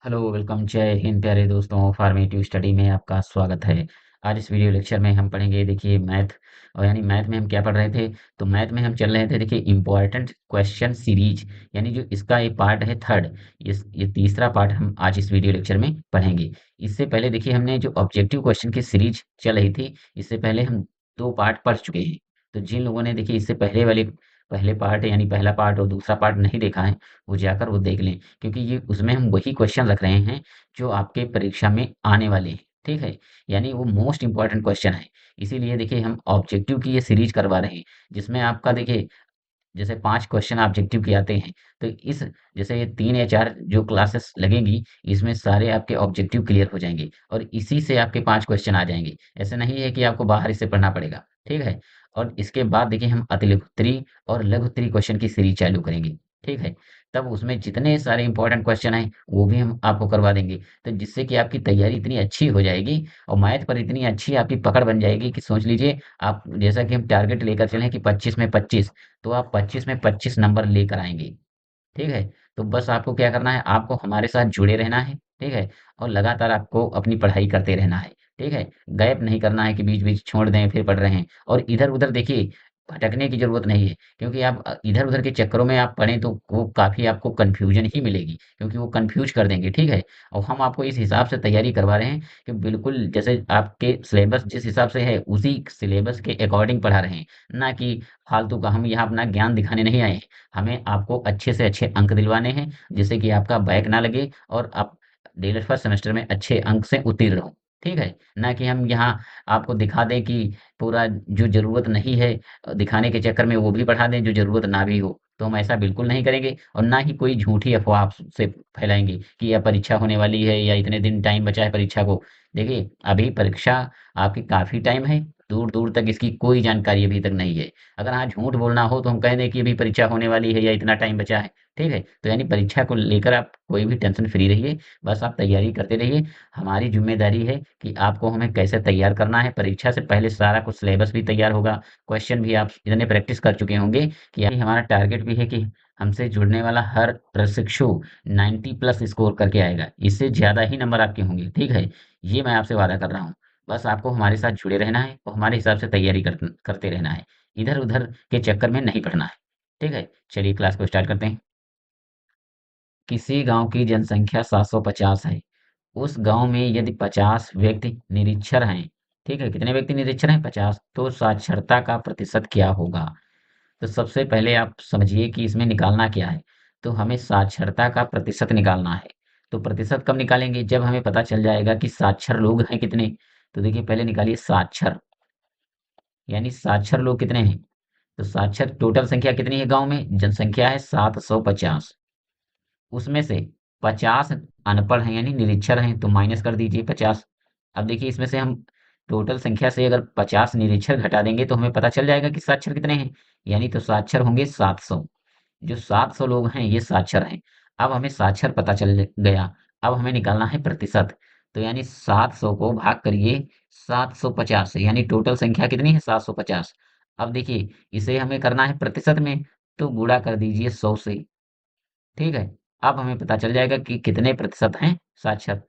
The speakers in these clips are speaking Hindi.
हेलो वेलकम जय हिंद प्यारे दोस्तों फॉर्मेटिव स्टडी में आपका स्वागत है। आज इस वीडियो लेक्चर में हम पढ़ेंगे देखिए मैथ और यानी मैथ में हम क्या पढ़ रहे थे। तो मैथ में हम चल रहे थे देखिए इम्पोर्टेंट क्वेश्चन सीरीज, यानी जो इसका ये पार्ट है थर्ड। ये तीसरा पार्ट हम आज इस वीडियो लेक्चर में पढ़ेंगे। इससे पहले देखिए हमने जो ऑब्जेक्टिव क्वेश्चन की सीरीज चल रही थी, इससे पहले हम दो पार्ट पढ़ चुके हैं। तो जिन लोगों ने देखिए इससे पहले पार्ट यानी पहला पार्ट और दूसरा पार्ट नहीं देखा है, वो जाकर वो देख लें, क्योंकि ये उसमें हम वही क्वेश्चन रख रहे हैं जो आपके परीक्षा में आने वाले हैं। ठीक है, यानी वो मोस्ट इंपॉर्टेंट क्वेश्चन है। इसीलिए देखिए हम ऑब्जेक्टिव की ये सीरीज करवा रहे हैं, जिसमें आपका देखिए जैसे 5 क्वेश्चन ऑब्जेक्टिव के आते हैं। तो इस जैसे ये 3 या 4 जो क्लासेस लगेंगी, इसमें सारे आपके ऑब्जेक्टिव क्लियर हो जाएँगे और इसी से आपके 5 क्वेश्चन आ जाएँगे। ऐसा नहीं है कि आपको बाहर से पढ़ना पड़ेगा, ठीक है? और इसके बाद देखिए हम अतिलघुत्तरी और लघुत्तरी क्वेश्चन की सीरीज चालू करेंगे, ठीक है? तब उसमें जितने सारे इंपॉर्टेंट क्वेश्चन हैं, वो भी हम आपको करवा देंगे। तो जिससे कि आपकी तैयारी इतनी अच्छी हो जाएगी और मैथ पर इतनी अच्छी आपकी पकड़ बन जाएगी कि सोच लीजिए आप, जैसा कि हम टारगेट लेकर चले कि 25 में 25, तो आप 25 में 25 नंबर लेकर आएँगे, ठीक है? तो बस आपको क्या करना है, आपको हमारे साथ जुड़े रहना है, ठीक है? और लगातार आपको अपनी पढ़ाई करते रहना है, ठीक है? गैप नहीं करना है कि बीच-बीच छोड़ दें फिर पढ़ रहे हैं। और इधर-उधर देखिए भटकने की ज़रूरत नहीं है, क्योंकि आप इधर-उधर के चक्करों में आप पढ़ें तो वो काफ़ी आपको कन्फ्यूज़न ही मिलेगी, क्योंकि वो कन्फ्यूज़ कर देंगे, ठीक है? और हम आपको इस हिसाब से तैयारी करवा रहे हैं कि बिल्कुल जैसे आपके सिलेबस जिस हिसाब से है, उसी सिलेबस के अकॉर्डिंग पढ़ा रहे हैं, ना कि फालतू का। हम यहाँ अपना ज्ञान दिखाने नहीं आए हैं। हमें आपको अच्छे से अच्छे अंक दिलवाने हैं, जिससे कि आपका बैक ना लगे और आप DELET फर्स्ट सेमेस्टर में अच्छे अंक से उत्तीर्ण हो, ठीक है? ना कि हम यहाँ आपको दिखा दें कि पूरा जो ज़रूरत नहीं है, दिखाने के चक्कर में वो भी पढ़ा दें जो ज़रूरत ना भी हो। तो हम ऐसा बिल्कुल नहीं करेंगे और ना ही कोई झूठी अफ़वाह आप से फैलाएँगे कि यह परीक्षा होने वाली है या इतने दिन टाइम बचा है परीक्षा को। देखिए, अभी परीक्षा आपकी काफ़ी टाइम है, दूर-दूर तक इसकी कोई जानकारी अभी तक नहीं है। अगर हाँ झूठ बोलना हो तो हम कह दें कि अभी परीक्षा होने वाली है या इतना टाइम बचा है, ठीक है? तो यानी परीक्षा को लेकर आप कोई भी टेंशन फ्री रहिए, बस आप तैयारी करते रहिए। हमारी ज़िम्मेदारी है कि आपको हमें कैसे तैयार करना है, परीक्षा से पहले सारा कुछ सिलेबस भी तैयार होगा, क्वेश्चन भी आप इतने प्रैक्टिस कर चुके होंगे कि यही हमारा टारगेट भी है कि हमसे जुड़ने वाला हर प्रशिक्षु 90 प्लस स्कोर करके आएगा। इससे ज़्यादा ही नंबर आपके होंगे, ठीक है? ये मैं आपसे वादा कर रहा हूँ। बस आपको हमारे साथ जुड़े रहना है और हमारे हिसाब से तैयारी करते रहना है। इधर-उधर के चक्कर में नहीं पड़ना है। ठीक है? चलिए क्लास को स्टार्ट करते हैं। किसी गाँव की जनसंख्या 750 है। उस गाँव में यदि 50 व्यक्ति निरक्षर हैं, ठीक है? कितने व्यक्ति निरक्षर हैं? 50। तो साक्षरता का प्रतिशत क्या होगा? तो सबसे पहले आप समझिए कि इसमें निकालना क्या है। तो हमें साक्षरता का प्रतिशत निकालना है। तो प्रतिशत कब निकालेंगे? जब हमें पता चल जाएगा कि साक्षर लोग हैं कितने। तो देखिए पहले निकालिए साक्षर, यानी साक्षर लोग कितने हैं? तो साक्षर टोटल संख्या कितनी है गाँव में? जनसंख्या है 750। उसमें से 50 अनपढ़ हैं यानी निरक्षर हैं, तो माइनस कर दीजिए 50। अब देखिए इसमें से हम टोटल संख्या से अगर 50 निरक्षर घटा देंगे तो हमें पता चल जाएगा कि साक्षर कितने हैं। यानी तो साक्षर होंगे 700। जो 700 लोग हैं ये साक्षर हैं। अब हमें साक्षर पता चल गया। अब हमें निकालना है प्रतिशत। तो यानी 700 को भाग करिए 750 से, यानी टोटल संख्या कितनी है 750। अब देखिए इसे हमें करना है प्रतिशत में, तो गुणा कर दीजिए 100 से। ठीक है? अब हमें पता चल जाएगा कि कितने प्रतिशत हैं साक्षर।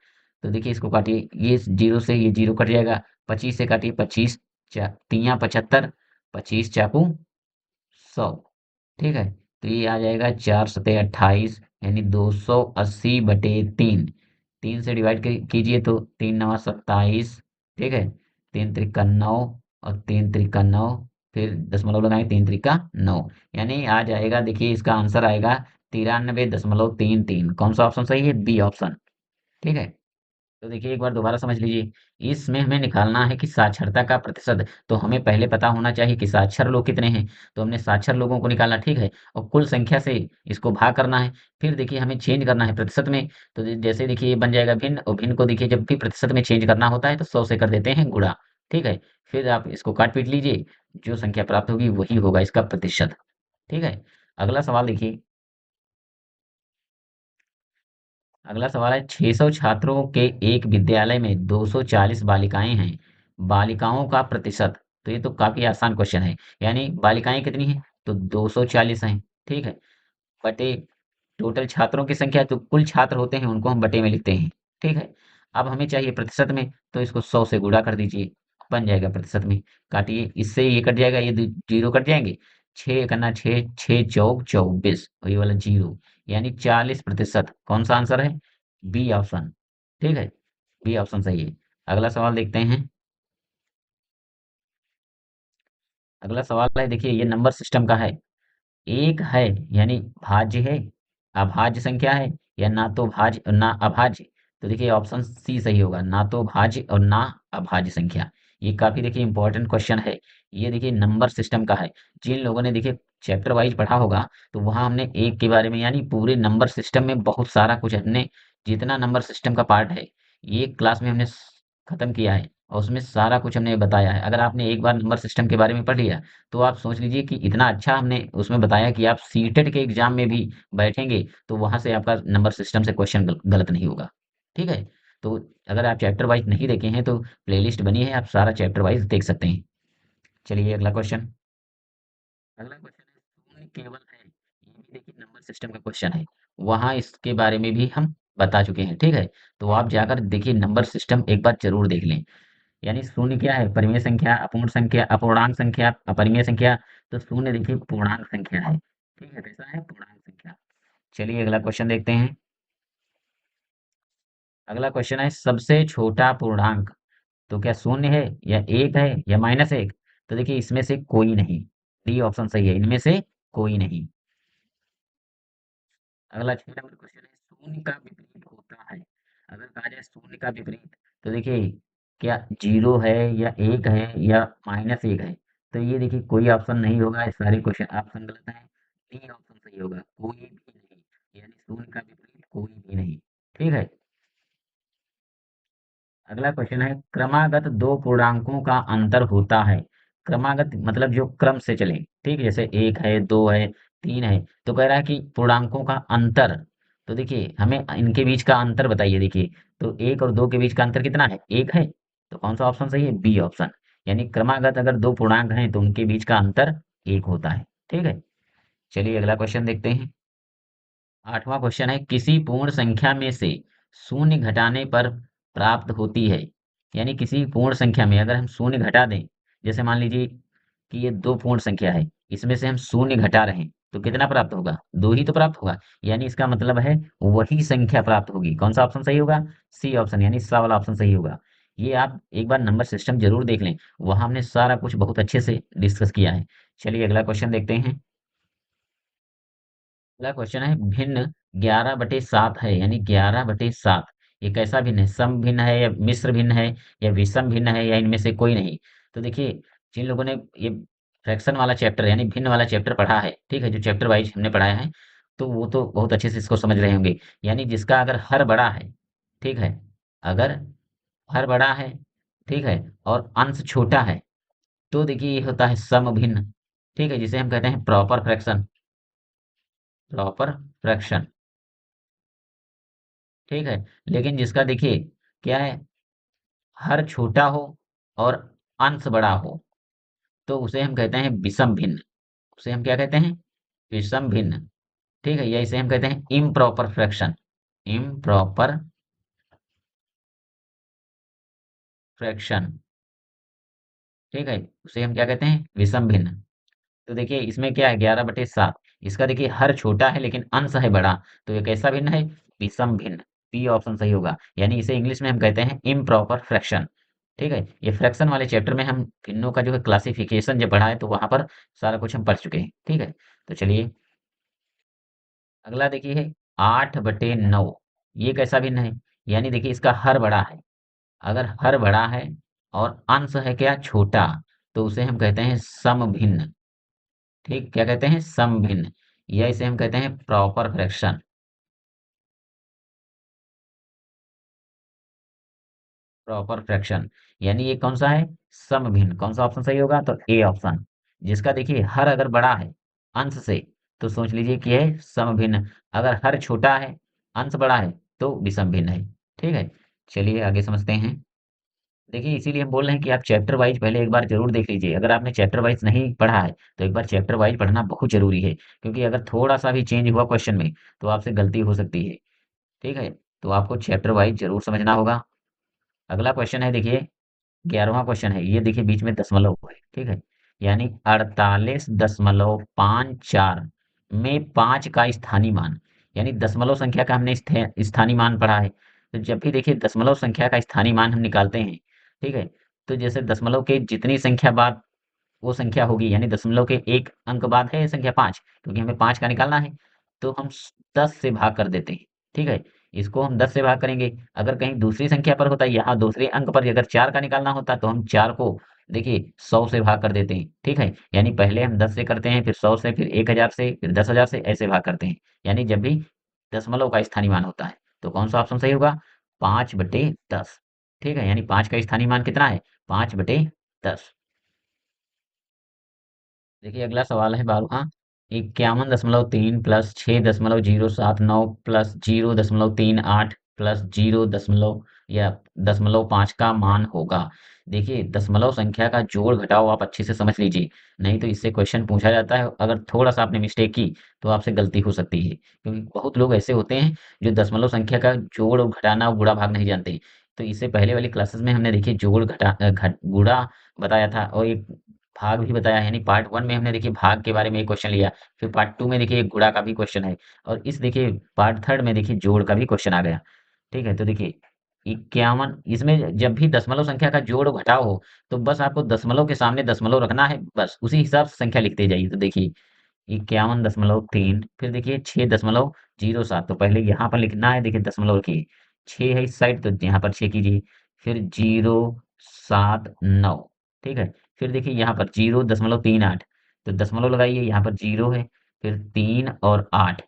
तो देखिए इसको काटिए, ये 0 से ये 0 कट जाएगा, 25 से काटिए 25, चा तियाँ 75, 25 चाकू 100, ठीक है? तो ये आ जाएगा 4 सते 28, यानी 280/3। 3 से डिवाइड कीजिए तो 3 नवा 27, ठीक है? 3 त्रिका 9 और 3 त्रिका 9, फिर दशमलव लगाएँ, 3 त्रिका 9, यानी आ जाएगा, देखिए इसका आंसर आएगा 93.33। कौन सा ऑप्शन सही है? बी ऑप्शन, ठीक है? तो देखिए एक बार दोबारा समझ लीजिए, इसमें हमें निकालना है कि साक्षरता का प्रतिशत। तो हमें पहले पता होना चाहिए कि साक्षर लोग कितने हैं, तो हमने साक्षर लोगों को निकाला, ठीक है? और कुल संख्या से इसको भाग करना है। फिर देखिए हमें चेंज करना है प्रतिशत में। तो जैसे देखिए ये बन जाएगा भिन्न, और भिन्न को देखिए जब भी प्रतिशत में चेंज करना होता है तो 100 से कर देते हैं गुणा, ठीक है? फिर आप इसको काट पीट लीजिए, जो संख्या प्राप्त होगी वही होगा इसका प्रतिशत, ठीक है? अगला सवाल देखिए। अगला सवाल है, 600 छात्रों के एक विद्यालय में 240 बालिकाएं हैं। बालिकाओं का प्रतिशत। तो ये तो काफी आसान क्वेश्चन है। यानी बालिकाएं कितनी हैं? तो 240 हैं, ठीक है? बटे टोटल छात्रों की संख्या तो कुल छात्र होते हैं उनको हम बटे में लिखते हैं। ठीक है। अब हमें चाहिए प्रतिशत में, तो इसको 100 से गुणा कर दीजिए, बन जाएगा प्रतिशत में। काटिए, इससे ये कट जाएगा, ये जीरो कट जाएंगे। 6 6 चौक 24, और ये वाला जीरो, यानी 40%। कौन सा आंसर है? B option. ठीक है, बी ऑप्शन सही है। अगला सवाल देखते हैं। अगला सवाल है, देखिए ये नंबर सिस्टम का है। एक है यानी भाज्य है, अभाज्य संख्या है, या ना तो भाज्य ना अभाज्य। तो देखिए ऑप्शन सी सही होगा, ना तो भाज्य और ना अभाज्य संख्या। ये काफी देखिए इंपॉर्टेंट क्वेश्चन है। ये देखिए नंबर सिस्टम का है। जिन लोगों ने देखिए चैप्टर वाइज पढ़ा होगा, तो वहां हमने एक के बारे में यानी पूरे नंबर सिस्टम में बहुत सारा कुछ हमने, जितना नंबर सिस्टम का पार्ट है, ये क्लास में हमने खत्म किया है, और उसमें सारा कुछ हमने बताया है। अगर आपने एक बार नंबर सिस्टम के बारे में पढ़ लिया, तो आप सोच लीजिए कि इतना अच्छा हमने उसमें बताया कि आप सीटेट के एग्जाम में भी बैठेंगे, तो वहां से आपका नंबर सिस्टम से क्वेश्चन गलत नहीं होगा। ठीक है। तो अगर आप चैप्टर वाइज नहीं देखे हैं, तो प्लेलिस्ट बनी है, आप सारा चैप्टर वाइज देख सकते हैं। चलिए अगला क्वेश्चन। अगला क्वेश्चन है, शून्य केवल है, ये भी देखिए नंबर सिस्टम का क्वेश्चन है। वहां इसके बारे में भी हम बता चुके हैं। ठीक है। तो आप जाकर देखिए नंबर सिस्टम एक बार जरूर देख लें। यानी शून्य क्या है? परिमेय संख्या, अपूर्ण संख्या, अपूर्णांक संख्या, अपरिमेय संख्या। तो शून्य देखिए पूर्णांक संख्या है। ठीक है, कैसा है? पूर्णांक संख्या। चलिए अगला क्वेश्चन देखते हैं। अगला क्वेश्चन है, सबसे छोटा पूर्णांक। तो क्या शून्य है, या एक है, या -1? तो देखिए इसमें से कोई नहीं। डी ऑप्शन सही है, इनमें से कोई नहीं। अगला 6 नंबर क्वेश्चन है, शून्य का विपरीत होता है। अगर कहा जाए शून्य का विपरीत, तो देखिए क्या जीरो है, या एक है, या -1 है? तो ये देखिए कोई ऑप्शन नहीं होगा, ये सारे क्वेश्चन ऑप्शन गलत है। डी ऑप्शन सही होगा, कोई भी नहीं। यानी शून्य का विपरीत कोई भी नहीं। ठीक है। अगला क्वेश्चन है, क्रमागत दो पूर्णांकों का अंतर होता है। क्रमागत मतलब जो क्रम से चले। ठीक है, जैसे एक है, दो है, तीन है। तो कह रहा है कि पूर्णांकों का अंतर। तो देखिए हमें इनके बीच का अंतर बताइए। देखिए तो एक और दो के बीच का अंतर कितना है? एक है। तो कौन सा ऑप्शन सही है? B option. यानी क्रमागत अगर दो पूर्णांक हैं, तो उनके बीच का अंतर एक होता है। ठीक है। चलिए अगला क्वेश्चन देखते हैं। 8वां क्वेश्चन है, किसी पूर्ण संख्या में से शून्य घटाने पर प्राप्त होती है। यानी किसी पूर्ण संख्या में अगर हम शून्य घटा दें, जैसे मान लीजिए कि ये दो पूर्ण संख्या है, इसमें से हम शून्य घटा रहे हैं, तो कितना प्राप्त होगा? दो ही तो प्राप्त होगा। यानी इसका मतलब है वही संख्या प्राप्त होगी। कौन सा ऑप्शन सही होगा? सी ऑप्शन, यानी सा वाला ऑप्शन सही होगा। ये आप एक बार नंबर सिस्टम जरूर देख लें, वहां हमने सारा कुछ बहुत अच्छे से डिस्कस किया है। चलिए अगला क्वेश्चन देखते हैं। अगला क्वेश्चन है, भिन्न 11/7 है, यानी 11/7। ये कैसा भिन्न है? सम भिन्न है, या मिश्र भिन्न है, या विषम भिन्न है, या इनमें से कोई नहीं? तो देखिए जिन लोगों ने ये फ्रैक्शन वाला चैप्टर यानी भिन्न वाला चैप्टर पढ़ा है, ठीक है, जो चैप्टर वाइज हमने पढ़ाया है, तो वो तो बहुत अच्छे से इसको समझ रहे होंगे। यानी जिसका अगर हर बड़ा है, ठीक है, अगर हर बड़ा है, ठीक है, और अंश छोटा है, तो देखिए ये होता है सम भिन्न। ठीक है, जिसे हम कहते हैं प्रॉपर फ्रैक्शन। Proper fraction. ठीक है। लेकिन जिसका देखिए क्या है, हर छोटा हो और अंश बड़ा हो, तो उसे हम कहते हैं विषम भिन्न। उसे हम क्या कहते हैं? विषम भिन्न। ठीक है, या इसे हम कहते हैं इम्प्रॉपर फ्रैक्शन। Improper fraction. ठीक है, उसे हम क्या कहते हैं? विषम भिन्न। तो देखिए इसमें क्या है, 11/7। इसका देखिए हर छोटा है लेकिन अंश है बड़ा, तो ये कैसा भिन्न है? विषम भिन्न। बी ऑप्शन सही होगा। यानी इसे इंग्लिश में हम कहते हैं इम्प्रॉपर फ्रैक्शन। ठीक है, ये फ्रैक्शन वाले चैप्टर में हम भिन्नों का जो है क्लासिफिकेशन जब पढ़ा है, तो वहां पर सारा कुछ हम पढ़ चुके हैं। ठीक है। तो चलिए अगला देखिए है 8/9। ये कैसा भिन्न है? यानी देखिए इसका हर बड़ा है। अगर हर बड़ा है और अंश है क्या? छोटा, तो उसे हम कहते हैं सम भिन्न। ठीक, क्या कहते हैं? सम भिन्न, या इसे हम कहते हैं प्रॉपर फ्रैक्शन। प्रॉपर फ्रैक्शन, यानी ये कौन सा है? सम भिन्न। कौन सा ऑप्शन सही होगा? तो ए ऑप्शन। जिसका देखिए हर अगर बड़ा है अंश से, तो सोच लीजिए कि है सम भिन्न। अगर हर छोटा है, अंश बड़ा है, तो विषम भिन्न है। ठीक है। चलिए आगे समझते हैं। देखिए इसीलिए हम बोल रहे हैं कि आप चैप्टर वाइज पहले एक बार जरूर देख लीजिए। अगर आपने चैप्टर वाइज नहीं पढ़ा है तो एक बार चैप्टर वाइज पढ़ना बहुत जरूरी है, क्योंकि अगर थोड़ा सा भी चेंज हुआ क्वेश्चन में तो आपसे गलती हो सकती है। ठीक है, तो आपको चैप्टर वाइज जरूर समझना होगा। अगला क्वेश्चन है देखिए, 11वां क्वेश्चन है, ये देखिए बीच में दशमलव है, ठीक है, यानी 48.54 में 5 का स्थानीय मान, यानी दशमलव संख्या का हमने स्थानीय मान पढ़ा है। तो जब भी देखिए दशमलव संख्या का स्थानीय मान हम निकालते हैं, ठीक है, तो जैसे दशमलव के जितनी संख्या बाद वो संख्या होगी, यानी दशमलव के एक अंक बाद है संख्या 5, क्योंकि हमें 5 का निकालना है, तो हम 10 से भाग कर देते हैं। ठीक है, इसको हम 10 से भाग करेंगे। अगर कहीं दूसरी संख्या पर होता, यहाँ दूसरे अंक पर अगर 4 का निकालना होता, तो हम 4 को देखिए 100 से भाग कर देते हैं। ठीक है, यानी पहले हम 10 से करते हैं, फिर 100 से, फिर 1000 से, फिर 10,000 से, ऐसे भाग करते हैं। यानी जब भी दशमलव का स्थानीय मान होता है तो कौन सा ऑप्शन सही होगा? 5/10। ठीक है, यानी 5 का स्थानीय मान कितना है? 5/10। देखिए अगला सवाल है 12वां, 51.3 प्लस 6.079 प्लस 0.38 प्लस 0.5 का मान होगा। देखिए दशमलव संख्या का जोड़ घटाव आप अच्छे से समझ लीजिए, नहीं तो इससे क्वेश्चन पूछा जाता है, अगर थोड़ा सा आपने मिस्टेक की तो आपसे गलती हो सकती है, क्योंकि बहुत लोग ऐसे होते हैं जो दशमलव संख्या का जोड़ और घटाना और गुणा भाग नहीं जानते। तो इससे पहले वाली क्लासेस में हमने देखिए जोड़ गुणा बताया था, और एक भाग भी बताया है। यानी पार्ट 1 में हमने देखिए भाग के बारे में एक क्वेश्चन लिया, फिर पार्ट 2 में देखिए गुणा का भी क्वेश्चन है, और इस देखिए पार्ट 3 में देखिए जोड़ का भी क्वेश्चन आ गया। ठीक है, तो देखिए 51, इसमें जब भी दशमलव संख्या का जोड़ और घटाव हो तो बस आपको दशमलव के सामने दशमलव रखना है, बस उसी हिसाब से संख्या लिखते जाइए। तो देखिए 51.3, फिर देखिए 6.07, तो पहले यहाँ पर लिखना है, देखिए दशमलव रखिए, 6 है इस साइड तो यहाँ पर 6 कीजिए, फिर 0.79। ठीक है, फिर देखिए यहाँ पर 0.38, तो दशमलव लगाइए, यहाँ पर 0 है, फिर 3 और 8,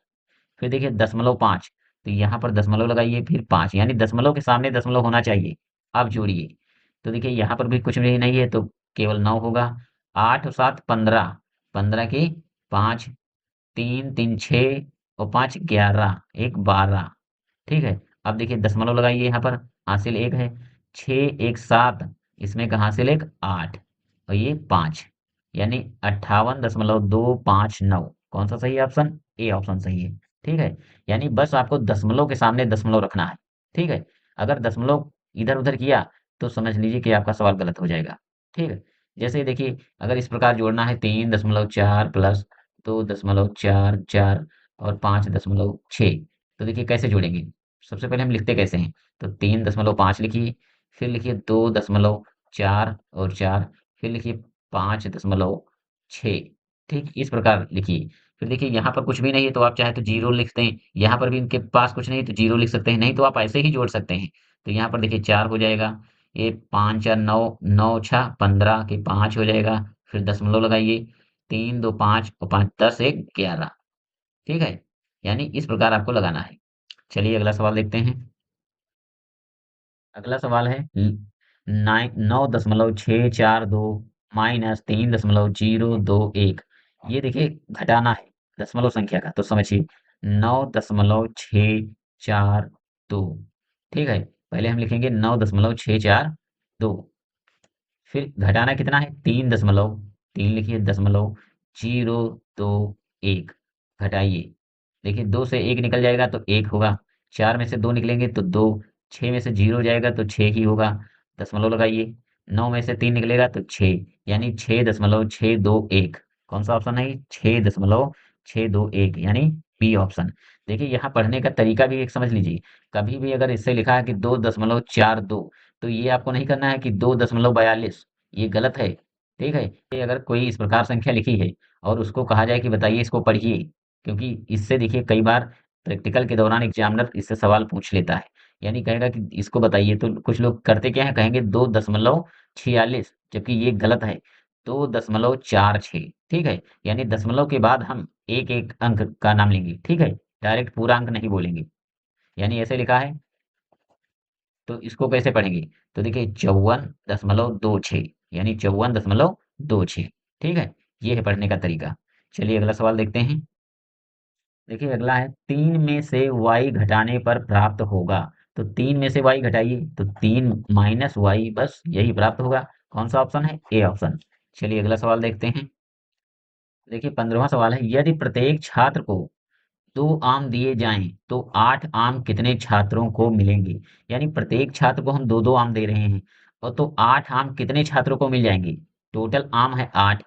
फिर देखिए 0.5, तो यहाँ पर दशमलव लगाइए, फिर 5, यानी दशमलव के सामने दशमलव होना चाहिए। अब जोड़िए, तो देखिए यहाँ पर भी कुछ भी नहीं है, तो केवल 9 होगा। 8 और 7 15, 15 के 5, 3 3 6 और 5 11, 1 12। ठीक है, अब देखिए दशमलव लगाइए, यहाँ पर हासिल 1 है, 6 1 7, इसमें का हासिल 1 8, और ये 5, यानी 58.259। कौन सा सही है ऑप्शन? ए ऑप्शन सही है। ठीक है, यानी बस आपको दशमलव के सामने दशमलव रखना है। ठीक है, अगर दशमलव इधर उधर किया तो समझ लीजिए कि आपका सवाल गलत हो जाएगा। ठीक है, जैसे देखिए अगर इस प्रकार जोड़ना है, 3.4 प्लस 2.44 और 5.6, तो देखिए कैसे जोड़ेंगे? सबसे पहले हम लिखते कैसे हैं? तो 3.5 लिखिए, फिर लिखिए 2.4 और 4, फिर लिखिए 5.6। ठीक, इस प्रकार लिखिए। फिर देखिए यहाँ पर कुछ भी नहीं है तो आप चाहे तो जीरो लिखते हैं, यहाँ पर भी इनके पास कुछ नहीं है तो जीरो लिख सकते हैं, नहीं तो आप ऐसे ही जोड़ सकते हैं। तो यहाँ पर देखिए 4 हो जाएगा, ये 5 4 9, 9 6 15 के 5 हो जाएगा, फिर दशमलव लगाइए, 3 2 5 और 5 10 1 11। ठीक है, यानी इस प्रकार आपको लगाना है। चलिए अगला सवाल देखते हैं। अगला सवाल है 9.642 माइनस 3.021। ये देखिए घटाना है दशमलव संख्या का, तो समझिए 9.642। ठीक है, पहले हम लिखेंगे 9.642, फिर घटाना कितना है? 3 लिखिए, दशमलव 021, घटाइए, देखिए 2 से 1 निकल जाएगा तो 1 होगा, 4 में से 2 निकलेंगे तो 2, 6 में से 0 जाएगा तो 6 ही होगा, दशमलव लगाइए, 9 में से 3 निकलेगा तो 6, यानी 6.621। कौन सा ऑप्शन है? 6.621, यानी बी ऑप्शन। देखिए यहाँ पढ़ने का तरीका भी एक समझ लीजिए, कभी भी अगर इससे लिखा है कि 2.42, तो ये आपको नहीं करना है कि 2.42, ये गलत है। ठीक है, ये अगर कोई इस प्रकार संख्या लिखी है और उसको कहा जाए कि बताइए इसको पढ़िए, क्योंकि इससे देखिए कई बार प्रैक्टिकल के दौरान एग्जामिनर इससे सवाल पूछ लेता है, यानी कहेगा कि इसको बताइए, तो कुछ लोग करते क्या है, कहेंगे 2.46, जबकि ये गलत है, 2.46। ठीक है, यानी दशमलव के बाद हम एक एक अंक का नाम लेंगे। ठीक है, डायरेक्ट पूरा अंक नहीं बोलेंगे, यानी ऐसे लिखा है, तो इसको कैसे पढ़ेंगे? तो देखिए 54.26, यानी 54.26। ठीक है, ये है पढ़ने का तरीका। चलिए अगला सवाल देखते हैं। देखिए अगला है, 3 में से y घटाने पर प्राप्त होगा। तो 3 में से y घटाइए, तो 3 माइनस वाई, बस यही प्राप्त होगा। कौन सा ऑप्शन है? A option. चलिए अगला सवाल देखते हैं। देखिए 15वां सवाल है, यदि प्रत्येक छात्र को 2 आम दिए जाएं तो 8 आम कितने छात्रों को मिलेंगे? यानी प्रत्येक छात्र को हम 2-2 आम दे रहे हैं, और तो 8 आम कितने छात्रों को मिल जाएंगे? टोटल आम है 8,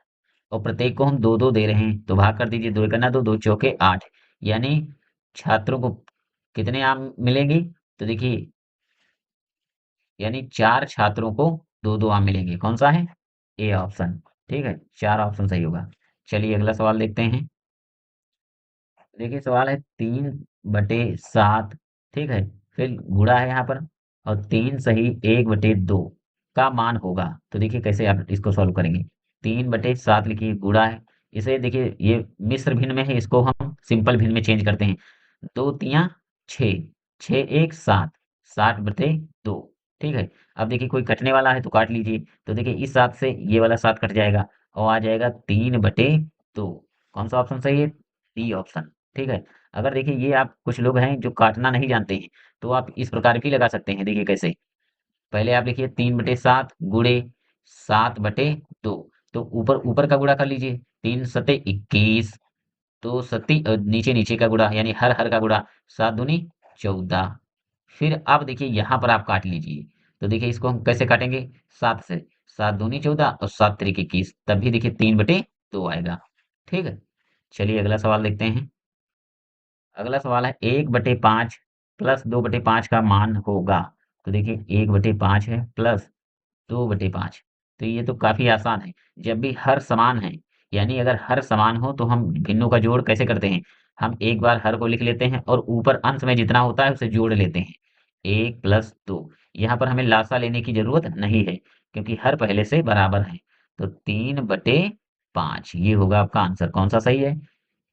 और प्रत्येक को हम 2-2 दे रहे हैं, तो भाग कर दीजिए, 2 एकना 2, 2 चौके 8, यानी छात्रों को कितने आम मिलेंगे? तो देखिए, यानी 4 छात्रों को 2-2 आम मिलेंगे। कौन सा है? A option. ठीक है, 4 ऑप्शन सही होगा। चलिए अगला सवाल देखते हैं। देखिए सवाल है 3/7, ठीक है, फिर गुणा है यहाँ पर, और 3 सही 1/2 का मान होगा। तो देखिए कैसे आप इसको सॉल्व करेंगे। 3/7 लिखिए, गुणा है, इसे देखिए ये मिश्र भिन्न में है, इसको हम सिंपल भिन्न में चेंज करते हैं। 2 तियां 6, 6 1 7, 7/2। ठीक है, अब देखिए कोई कटने वाला है तो काट लीजिए, तो देखिए इस 7 से ये वाला 7 कट जाएगा, और आ जाएगा 3/2। कौन सा ऑप्शन सही है? D option. ठीक है, अगर देखिए ये आप कुछ लोग हैं जो काटना नहीं जानते हैं, तो आप इस प्रकार भी लगा सकते हैं। देखिए कैसे, पहले आप लिखिए 3/7 गुणे 7/2, तो ऊपर ऊपर का गुणा कर लीजिए, 3 सते 21, तो नीचे नीचे का गुणा, यानी हर हर का गुणा, 7 दूनी 14। फिर अब देखिए यहाँ पर आप काट लीजिए, तो देखिए इसको हम कैसे काटेंगे? 7 से, 7 दूनी 14 और 7 तिरिक 21, तब भी देखिए 3/2 आएगा। ठीक है, चलिए अगला सवाल देखते हैं। अगला सवाल है 1/5 प्लस 2/5 का मान होगा। तो देखिए 1/5 है प्लस 2/5, तो ये तो काफी आसान है। जब भी हर समान है, यानी अगर हर समान हो, तो हम भिन्नों का जोड़ कैसे करते हैं? हम एक बार हर को लिख लेते हैं और ऊपर अंश में जितना होता है उसे जोड़ लेते हैं। 1 + 2, यहाँ पर हमें लासा लेने की जरूरत नहीं है, क्योंकि हर पहले से बराबर है। तो 3/5 ये होगा आपका आंसर। कौन सा सही है?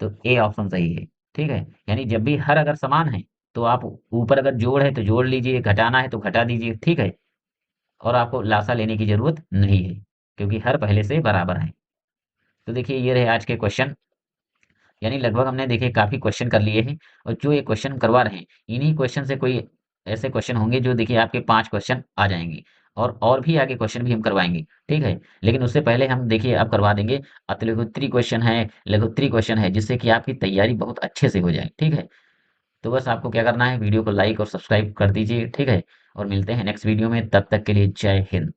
तो ए ऑप्शन सही है। ठीक है, यानी जब भी हर अगर समान है, तो आप ऊपर अगर जोड़ है तो जोड़ लीजिए, घटाना है तो घटा दीजिए। ठीक है, और आपको लासा लेने की जरूरत नहीं है, क्योंकि हर पहले से बराबर है। तो देखिए ये रहे आज के क्वेश्चन, यानी लगभग हमने देखिए काफी क्वेश्चन कर लिए हैं, और जो ये क्वेश्चन करवा रहे हैं, इन्हीं क्वेश्चन से कोई ऐसे क्वेश्चन होंगे जो देखिए आपके 5 क्वेश्चन आ जाएंगे, और भी आगे क्वेश्चन भी हम करवाएंगे। ठीक है, लेकिन उससे पहले हम देखिए अब करवा देंगे अतिलघुत्तरी क्वेश्चन है, लघुत्तरी क्वेश्चन है, जिससे कि आपकी तैयारी बहुत अच्छे से हो जाए। ठीक है, तो बस आपको क्या करना है, वीडियो को लाइक और सब्सक्राइब कर दीजिए। ठीक है, और मिलते हैं नेक्स्ट वीडियो में, तब तक के लिए जय हिंद।